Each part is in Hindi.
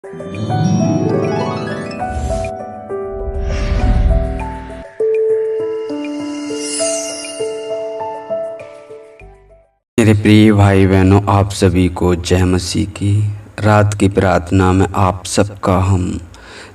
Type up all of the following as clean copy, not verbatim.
मेरे प्रिय भाई बहनों, आप सभी को जय मसीह की रात की प्रार्थना में आप सबका हम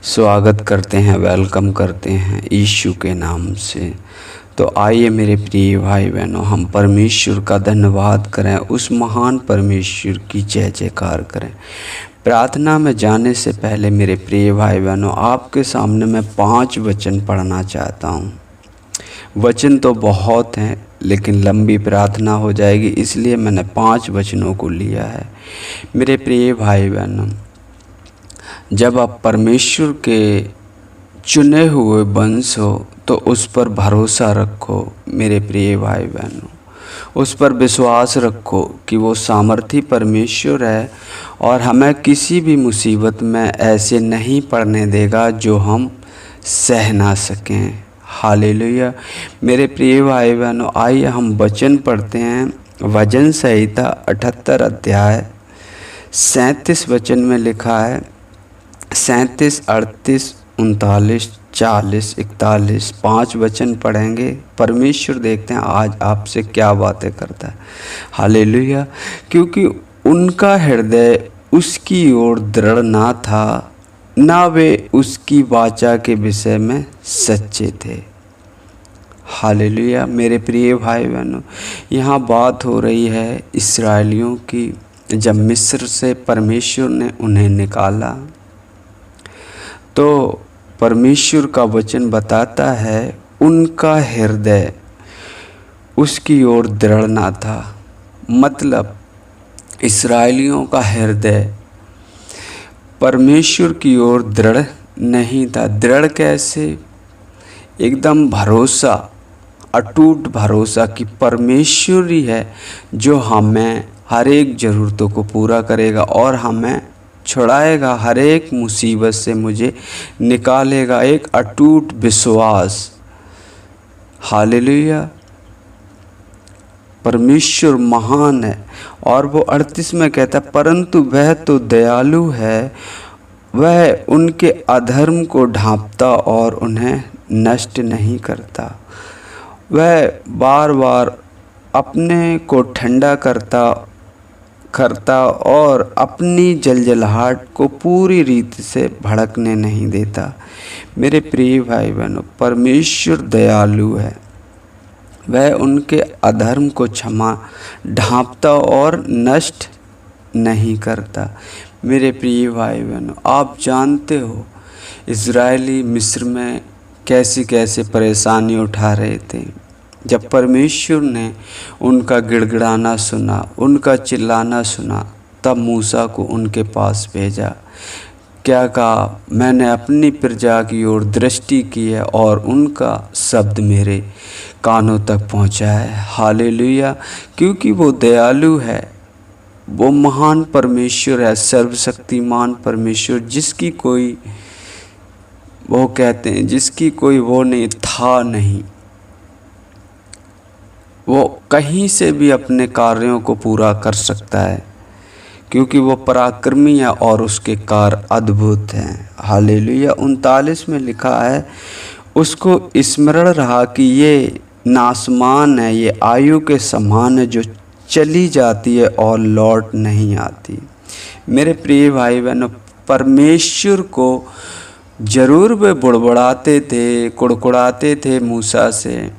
स्वागत करते हैं, वेलकम करते हैं यीशु के नाम से। तो आइए मेरे प्रिय भाई बहनों, हम परमेश्वर का धन्यवाद करें, उस महान परमेश्वर की जय जयकार करें। प्रार्थना में जाने से पहले मेरे प्रिय भाई बहनों, आपके सामने मैं 5 वचन पढ़ना चाहता हूँ। वचन तो बहुत हैं लेकिन लंबी प्रार्थना हो जाएगी, इसलिए मैंने 5 वचनों को लिया है। मेरे प्रिय भाई बहनों, जब आप परमेश्वर के चुने हुए वंश हो तो उस पर भरोसा रखो। मेरे प्रिय भाई बहनों, उस पर विश्वास रखो कि वो सामर्थी परमेश्वर है और हमें किसी भी मुसीबत में ऐसे नहीं पड़ने देगा जो हम सह ना सकें। हालेलुया। मेरे प्रिय भाई बहनों, आइए हम वचन पढ़ते हैं। भजन संहिता 78 अध्याय 37 वचन में लिखा है, 37, 38, 39, 40, 41, 5 वचन पढ़ेंगे। परमेश्वर देखते हैं आज आपसे क्या बातें करता है। हालेलुया। क्योंकि उनका हृदय उसकी ओर दृढ़ ना था, ना वे उसकी वाचा के विषय में सच्चे थे। हालेलुया। मेरे प्रिय भाई बहनों, यहाँ बात हो रही है इस्राएलियों की। जब मिस्र से परमेश्वर ने उन्हें निकाला तो परमेश्वर का वचन बताता है उनका हृदय उसकी ओर दृढ़ ना था। मतलब इस्राएलियों का हृदय परमेश्वर की ओर दृढ़ नहीं था। दृढ़ कैसे? एकदम भरोसा, अटूट भरोसा कि परमेश्वर ही है जो हमें हर एक ज़रूरतों को पूरा करेगा और हमें छुड़ाएगा, हर एक मुसीबत से मुझे निकालेगा। एक अटूट विश्वास। हालेलुया। परमेश्वर महान है। और वो 38 में कहता है, परंतु वह तो दयालु है, वह उनके अधर्म को ढांपता और उन्हें नष्ट नहीं करता। वह बार बार अपने को ठंडा करता और अपनी जलजलाहट को पूरी रीति से भड़कने नहीं देता। मेरे प्रिय भाई बहनों, परमेश्वर दयालु है। वह उनके अधर्म को क्षमा ढांपता और नष्ट नहीं करता। मेरे प्रिय भाई बहनों, आप जानते हो इज़राइली मिस्र में कैसी कैसे परेशानी उठा रहे थे। जब परमेश्वर ने उनका गिड़गिड़ाना सुना, उनका चिल्लाना सुना, तब मूसा को उनके पास भेजा। क्या कहा? मैंने अपनी प्रजा की ओर दृष्टि की है और उनका शब्द मेरे कानों तक पहुंचा है। हालेलुया। क्योंकि वो दयालु है, वो महान परमेश्वर है, सर्वशक्तिमान परमेश्वर, जिसकी कोई, वो कहते हैं जिसकी कोई वो नहीं था नहीं। वो कहीं से भी अपने कार्यों को पूरा कर सकता है क्योंकि वो पराक्रमी है और उसके कार्य अद्भुत हैं। हालेलुया। 39 में लिखा है, उसको स्मरण रहा कि ये नासमान है, ये आयु के समान है जो चली जाती है और लौट नहीं आती। मेरे प्रिय भाई बहनों, परमेश्वर को जरूर वे बुड़बुड़ाते थे, कुड़कुड़ाते थे मूसा से,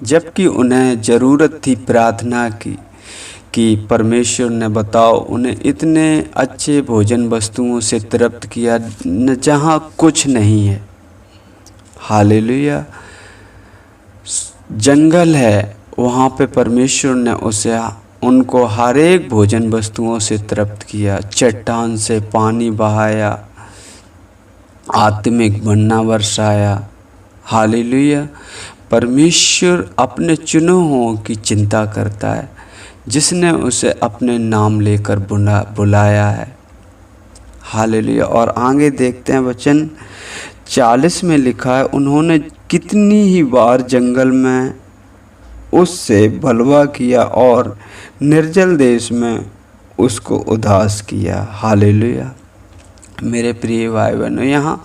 जबकि उन्हें ज़रूरत थी प्रार्थना की कि परमेश्वर ने बताओ उन्हें इतने अच्छे भोजन वस्तुओं से तृप्त किया न जहाँ कुछ नहीं है। हालेलुया। जंगल है, वहाँ पे परमेश्वर ने उनको हर एक भोजन वस्तुओं से तृप्त किया। चट्टान से पानी बहाया, आत्मिक मन्ना बरसाया। हालेलुया। परमेश्वर अपने चुने की चिंता करता है, जिसने उसे अपने नाम लेकर बुलाया है। हालेलुया। और आगे देखते हैं वचन 40 में लिखा है, उन्होंने कितनी ही बार जंगल में उससे बलवा किया और निर्जल देश में उसको उदास किया। हालेलुया। मेरे प्रिय भाई बहनों, यहाँ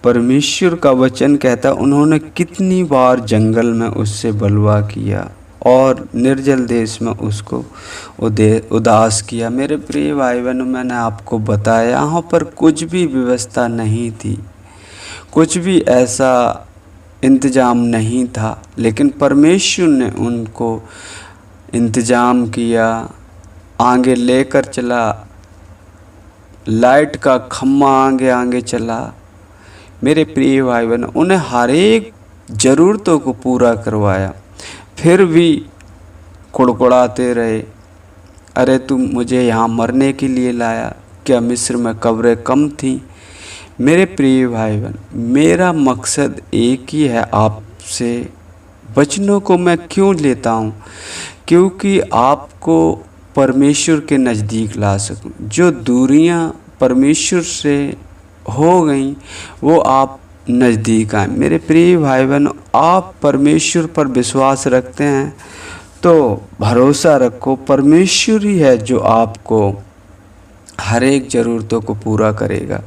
परमेश्वर का वचन कहता है उन्होंने कितनी बार जंगल में उससे बलवा किया और निर्जल देश में उसको उदास किया। मेरे प्रिय भाई बहनों, मैंने आपको बताया यहाँ पर कुछ भी व्यवस्था नहीं थी, कुछ भी ऐसा इंतज़ाम नहीं था, लेकिन परमेश्वर ने उनको इंतज़ाम किया, आगे लेकर चला, लाइट का खम्मा आगे आगे चला। मेरे प्रिय भाई बहनों, उन्हें हर एक ज़रूरतों को पूरा करवाया, फिर भी कुड़कुड़ाते रहे, अरे तुम मुझे यहाँ मरने के लिए लाया, क्या मिस्र में कब्रें कम थीं? मेरे प्रिय भाई बहन, मेरा मकसद एक ही है, आपसे वचनों को मैं क्यों लेता हूँ? क्योंकि आपको परमेश्वर के नज़दीक ला सकूं। जो दूरियां परमेश्वर से हो गई वो आप नज़दीक आए। मेरे प्रिय भाई बहनों, आप परमेश्वर पर विश्वास रखते हैं तो भरोसा रखो, परमेश्वर ही है जो आपको हर एक ज़रूरतों को पूरा करेगा।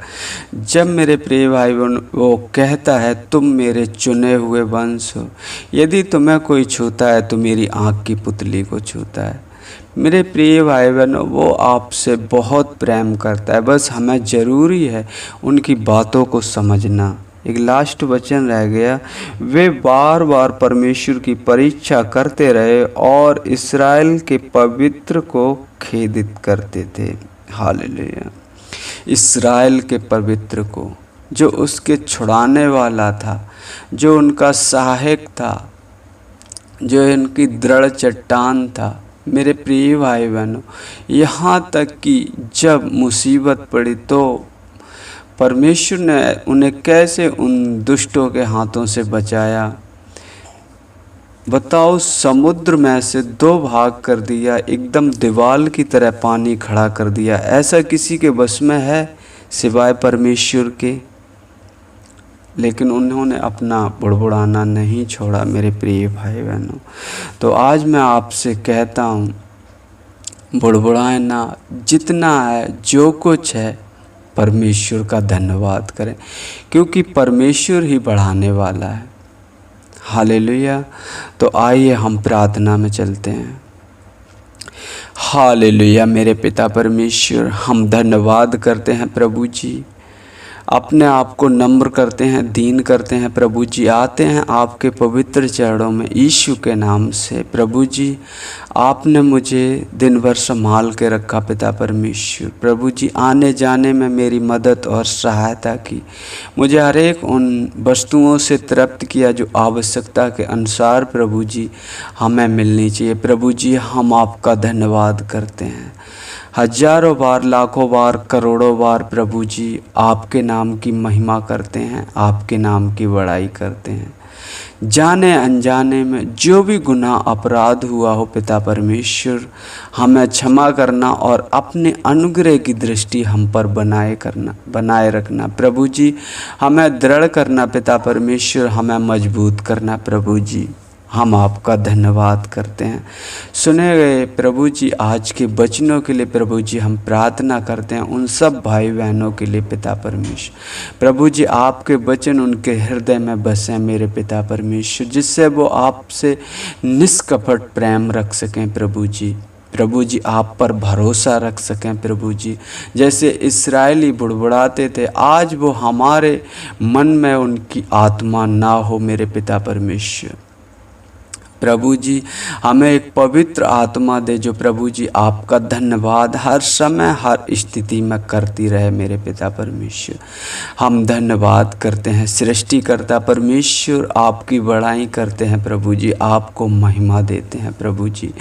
जब मेरे प्रिय भाई बहन वो कहता है तुम मेरे चुने हुए वंश हो, यदि तुम्हें कोई छूता है तो मेरी आँख की पुतली को छूता है। मेरे प्रिय भाई बहन, वो आपसे बहुत प्रेम करता है, बस हमें ज़रूरी है उनकी बातों को समझना। एक लास्ट वचन रह गया, वे बार बार परमेश्वर की परीक्षा करते रहे और इस्राएल के पवित्र को खेदित करते थे। हालेलुया। इस्राएल के पवित्र को, जो उसके छुड़ाने वाला था, जो उनका सहायक था, जो इनकी दृढ़ चट्टान था। मेरे प्रिय भाई बहनों, यहाँ तक कि जब मुसीबत पड़ी तो परमेश्वर ने उन्हें कैसे उन दुष्टों के हाथों से बचाया। बताओ, समुद्र में से 2 भाग कर दिया, एकदम दीवार की तरह पानी खड़ा कर दिया। ऐसा किसी के बस में है सिवाय परमेश्वर के? लेकिन उन्होंने अपना बुड़बुड़ाना नहीं छोड़ा। मेरे प्रिय भाई बहनों, तो आज मैं आपसे कहता हूँ, बुड़बुड़ाए ना, जितना है जो कुछ है परमेश्वर का धन्यवाद करें, क्योंकि परमेश्वर ही बढ़ाने वाला है। हालेलुया। तो आइए हम प्रार्थना में चलते हैं। हालेलुया। मेरे पिता परमेश्वर, हम धन्यवाद करते हैं प्रभु जी, अपने आप को नम्र करते हैं, दीन करते हैं प्रभु जी, आते हैं आपके पवित्र चरणों में यीशु के नाम से। प्रभु जी, आपने मुझे दिन भर संभाल के रखा पिता परमेश्वर। प्रभु जी, आने जाने में मेरी मदद और सहायता की, मुझे हर एक उन वस्तुओं से तृप्त किया जो आवश्यकता के अनुसार प्रभु जी हमें मिलनी चाहिए। प्रभु जी, हम आपका धन्यवाद करते हैं, हजारों बार, लाखों बार, करोड़ों बार प्रभु जी आपके नाम की महिमा करते हैं, आपके नाम की बड़ाई करते हैं। जाने अनजाने में जो भी गुनाह अपराध हुआ हो पिता परमेश्वर, हमें क्षमा करना और अपने अनुग्रह की दृष्टि हम पर बनाए रखना प्रभु जी। हमें दृढ़ करना पिता परमेश्वर, हमें मजबूत करना प्रभु जी। हम आपका धन्यवाद करते हैं सुने गए प्रभु जी आज के वचनों के लिए। प्रभु जी, हम प्रार्थना करते हैं उन सब भाई बहनों के लिए पिता परमेश्वर। प्रभु जी, आपके वचन उनके हृदय में बसें मेरे पिता परमेश्वर, जिससे वो आपसे निष्कपट प्रेम रख सकें प्रभु जी। प्रभु जी, आप पर भरोसा रख सकें प्रभु जी। जैसे इस्राएली बुड़बुड़ाते थे, आज वो हमारे मन में उनकी आत्मा ना हो मेरे पिता परमेश्वर। प्रभु जी, हमें एक पवित्र आत्मा दे जो प्रभु जी आपका धन्यवाद हर समय हर स्थिति में करती रहे मेरे पिता परमेश्वर। हम धन्यवाद करते हैं सृष्टिकर्ता परमेश्वर, आपकी बड़ाई करते हैं प्रभु जी, आपको महिमा देते हैं प्रभु जी।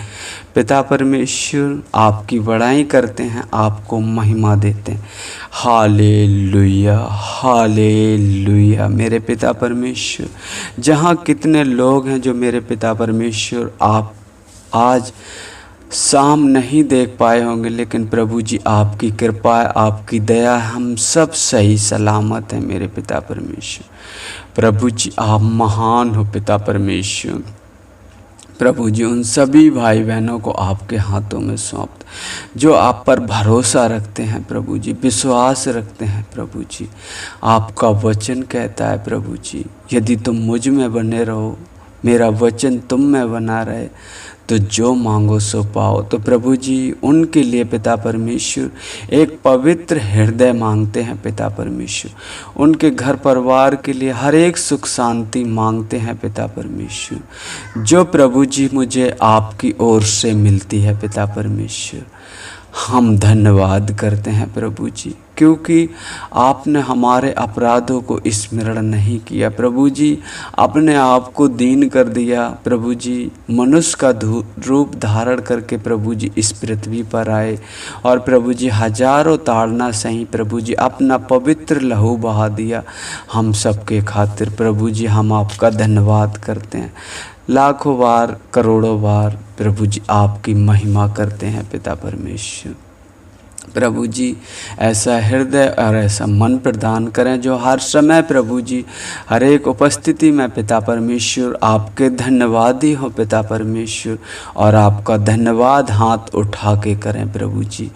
पिता परमेश्वर, आपकी बड़ाई करते हैं, आपको महिमा देते हैं। Hallelujah, hallelujah. मेरे पिता परमेश्वर, जहाँ कितने लोग हैं जो मेरे पिता परमेश्वर आप आज शाम नहीं देख पाए होंगे, लेकिन प्रभु जी आपकी कृपा, आपकी दया, हम सब सही सलामत हैं मेरे पिता परमेश्वर। प्रभु जी, आप महान हो पिता परमेश्वर। प्रभु जी उन सभी भाई बहनों को आपके हाथों में सौंप जो आप पर भरोसा रखते हैं प्रभु जी, विश्वास रखते हैं प्रभु जी। आपका वचन कहता है प्रभु जी, यदि तुम मुझ में बने रहो, मेरा वचन तुम में बना रहे, तो जो मांगो सो पाओ। तो प्रभु जी उनके लिए पिता परमेश्वर एक पवित्र हृदय मांगते हैं पिता परमेश्वर। उनके घर परिवार के लिए हर एक सुख शांति मांगते हैं पिता परमेश्वर, जो प्रभु जी मुझे आपकी ओर से मिलती है पिता परमेश्वर। हम धन्यवाद करते हैं प्रभु जी, क्योंकि आपने हमारे अपराधों को स्मरण नहीं किया प्रभु जी। अपने आप को दीन कर दिया प्रभु जी, मनुष्य का रूप धारण करके प्रभु जी इस पृथ्वी पर आए और प्रभु जी हजारों ताड़ना सही प्रभु जी, अपना पवित्र लहू बहा दिया हम सबके खातिर। प्रभु जी हम आपका धन्यवाद करते हैं, लाखों बार करोड़ों बार प्रभु जी आपकी महिमा करते हैं पिता परमेश्वर। प्रभु जी ऐसा हृदय और ऐसा मन प्रदान करें जो हर समय प्रभु जी हर एक उपस्थिति में पिता परमेश्वर आपके धन्यवादी हो पिता परमेश्वर, और आपका धन्यवाद हाथ उठा के करें प्रभु जी।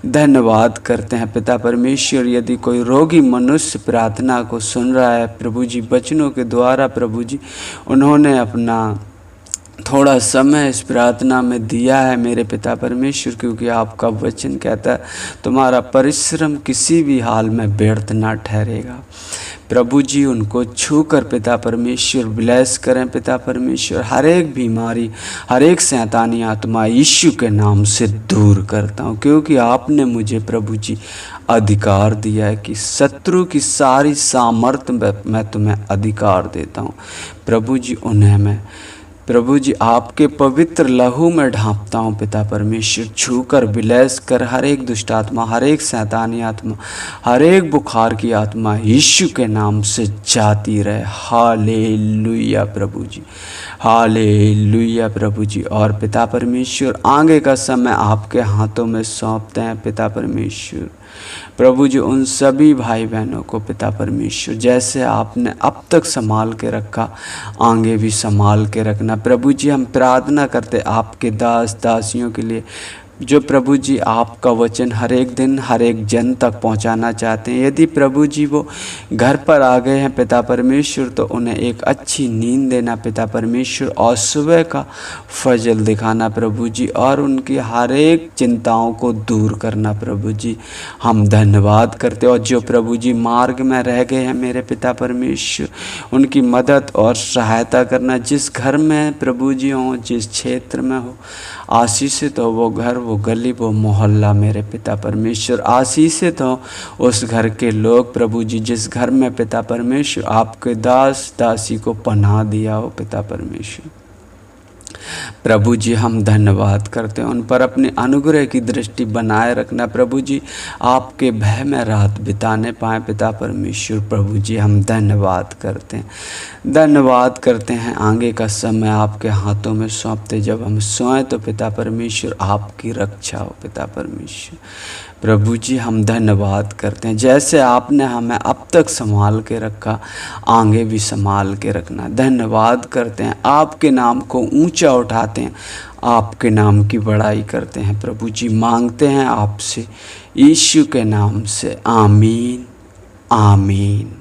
धन्यवाद करते हैं पिता परमेश्वर। यदि कोई रोगी मनुष्य प्रार्थना को सुन रहा है प्रभु जी, वचनों के द्वारा प्रभु जी उन्होंने अपना थोड़ा समय इस प्रार्थना में दिया है मेरे पिता परमेश्वर, क्योंकि आपका वचन कहता है तुम्हारा परिश्रम किसी भी हाल में व्यर्थ ना ठहरेगा। प्रभु जी उनको छू कर पिता परमेश्वर ब्लेस करें पिता परमेश्वर। हर एक बीमारी, हर एक शैतानी आत्मा यीशु के नाम से दूर करता हूँ, क्योंकि आपने मुझे प्रभु जी अधिकार दिया है कि शत्रु की सारी सामर्थ्य मैं तुम्हें अधिकार देता हूँ प्रभु जी। उन्हें मैं प्रभु जी आपके पवित्र लहू में ढांपता हूँ पिता परमेश्वर। छूकर विलैस कर हर एक दुष्ट आत्मा, हर एक शैतानी आत्मा, हर एक बुखार की आत्मा यीशु के नाम से जाती रहे। हालेलुया प्रभु जी, हालेलुया प्रभु जी। और पिता परमेश्वर आगे का समय आपके हाथों में सौंपते हैं पिता परमेश्वर। प्रभु जी उन सभी भाई बहनों को पिता परमेश्वर, जैसे आपने अब तक संभाल के रखा आगे भी संभाल के रखना प्रभु जी। हम प्रार्थना करते आपके दास दासियों के लिए जो प्रभु जी आपका वचन हर एक दिन हर एक जन तक पहुंचाना चाहते हैं। यदि प्रभु जी वो घर पर आ गए हैं पिता परमेश्वर, तो उन्हें एक अच्छी नींद देना पिता परमेश्वर, और सुबह का फजल दिखाना प्रभु जी, और उनकी हर एक चिंताओं को दूर करना प्रभु जी। हम धन्यवाद करते, और जो प्रभु जी मार्ग में रह गए हैं मेरे पिता परमेश्वर, उनकी मदद और सहायता करना। जिस घर में प्रभु जी हो, जिस क्षेत्र में हो, आशीषित हो वो घर, वो गली, वो मोहल्ला मेरे पिता परमेश्वर। आशीषित हो उस घर के लोग प्रभु जी जिस घर में पिता परमेश्वर आपके दास दासी को पनाह दिया हो पिता परमेश्वर। प्रभु जी हम धन्यवाद करते हैं, उन पर अपने अनुग्रह की दृष्टि बनाए रखना प्रभु जी, आपके भय में रात बिताने पाएँ पिता परमेश्वर। प्रभु जी हम धन्यवाद करते हैं, धन्यवाद करते हैं। आगे का समय आपके हाथों में सौंपते, जब हम सोएं तो पिता परमेश्वर आपकी रक्षा हो पिता परमेश्वर। प्रभु जी हम धन्यवाद करते हैं, जैसे आपने हमें अब तक संभाल के रखा आगे भी संभाल के रखना। धन्यवाद करते हैं, आपके नाम को ऊंचा उठाते हैं, आपके नाम की बड़ाई करते हैं प्रभु जी। मांगते हैं आपसे यीशु के नाम से, आमीन आमीन।